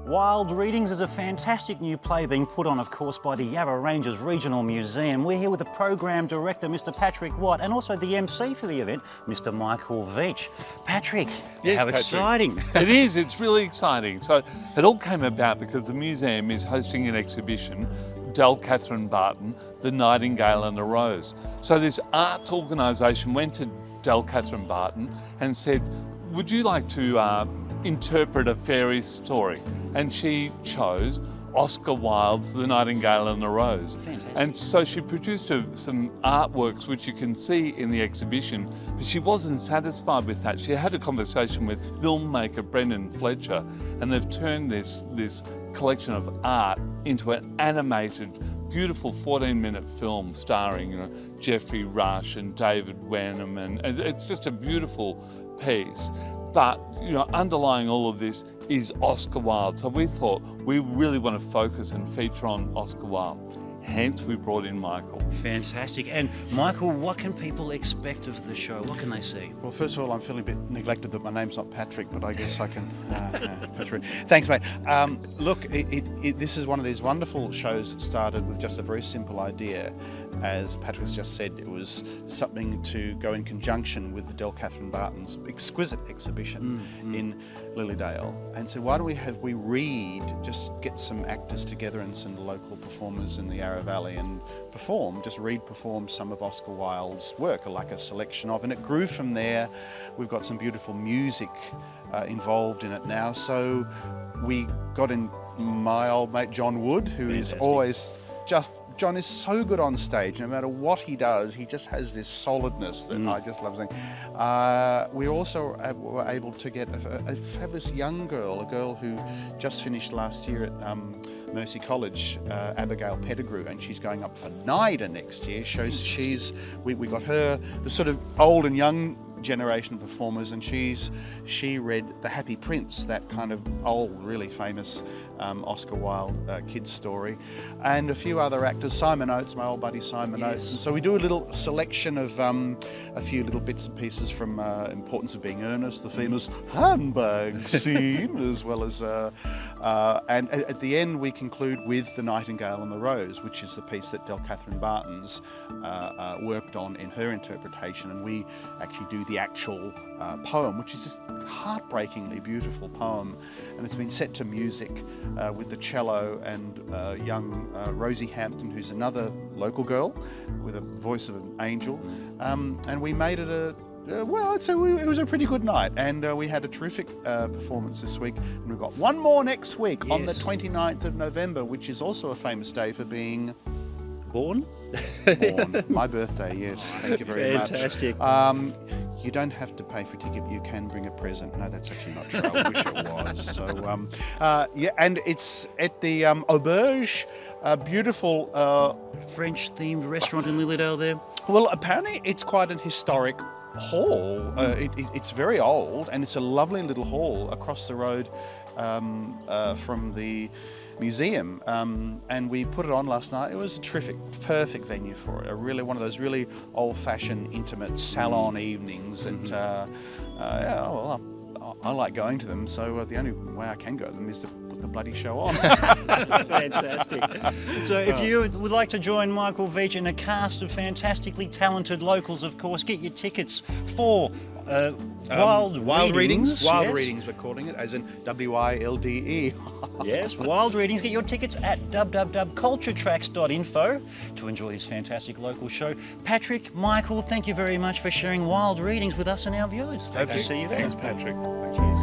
Wilde Readings is a fantastic new play being put on, of course, by the Yarra Ranges Regional Museum. We're here with the program director, Mr. Patrick Watt, and also the MC for the event, Mr. Michael Veitch. Patrick, yes, how Patrick. exciting. It is, it's really exciting. So it all came about because the museum is hosting an exhibition, Kathryn Barton, The Nightingale and the Rose. So this arts organisation went to Kathryn Barton and said, would you like to interpret a fairy story? And she chose Oscar Wilde's The Nightingale and the Rose. Fantastic. And so she produced some artworks which you can see in the exhibition, but she wasn't satisfied with that. She had a conversation with filmmaker Brendan Fletcher, and they've turned this collection of art into an animated, beautiful 14-minute film starring Geoffrey Rush and David Wenham, and it's just a beautiful piece. But underlying all of this is Oscar Wilde. So we thought we really want to focus and feature on Oscar Wilde. Hence we brought in Michael. Fantastic. And Michael, what can people expect of the show? What can they see? Well, first of all, I'm feeling a bit neglected that my name's not Patrick, but I guess I can put through. Thanks, mate. Look, this is one of these wonderful shows that started with just a very simple idea. As Patrick's just said, it was something to go in conjunction with Kathryn Barton's exquisite exhibition in Lilydale. And so why don't we read, just get some actors together and some local performers in the Yarra Valley and perform some of Oscar Wilde's work, like a selection of, and it grew from there. We've got some beautiful music involved in it now. So we got in my old mate John Wood, who is always John is so good on stage. No matter what he does, he just has this solidness that I just love seeing. We also were able to get a fabulous young girl, a girl who just finished last year at Mercy College, Abigail Pettigrew, and she's going up for NIDA next year. We got her, the sort of old and young generation of performers, and she read The Happy Prince, that kind of old, really famous Oscar Wilde kids story, and a few other actors, Simon Oates, my old buddy Simon Oates, and so we do a little selection of a few little bits and pieces from Importance of Being Earnest, the famous handbag scene, as well as and at the end we conclude with The Nightingale and the Rose, which is the piece that Kathryn Barton's worked on in her interpretation, and we actually do the actual poem, which is this heartbreakingly beautiful poem, and it's been set to music with the cello and young Rosie Hampton, who's another local girl with a voice of an angel, and we made it well, I'd say it was a pretty good night, and we had a terrific performance this week, and we've got one more next week on the 29th of November, which is also a famous day for being Born? My birthday, yes. Thank you very much. Fantastic. You don't have to pay for a ticket, you can bring a present. No, that's actually not true. I wish it was. So, yeah, and it's at the Auberge, a beautiful French-themed restaurant in Lilydale there. Well, apparently it's quite an historic hall. It's very old, and it's a lovely little hall across the road from the museum, and we put it on last night. It was a terrific, perfect venue for it. One of those really old-fashioned, intimate salon evenings, and yeah, well, I like going to them. So the only way I can go to them is to put the bloody show on. Fantastic. So if you would like to join Michael Veitch and a cast of fantastically talented locals, of course, get your tickets for Wilde Readings. Wilde Readings, we're calling it, as in W-I-L-D-E. Yes, Wilde Readings. Get your tickets at www.culturetracks.info to enjoy this fantastic local show. Patrick, Michael, thank you very much for sharing Wilde Readings with us and our viewers. Hope to see you there. Thanks, Patrick. Thank you.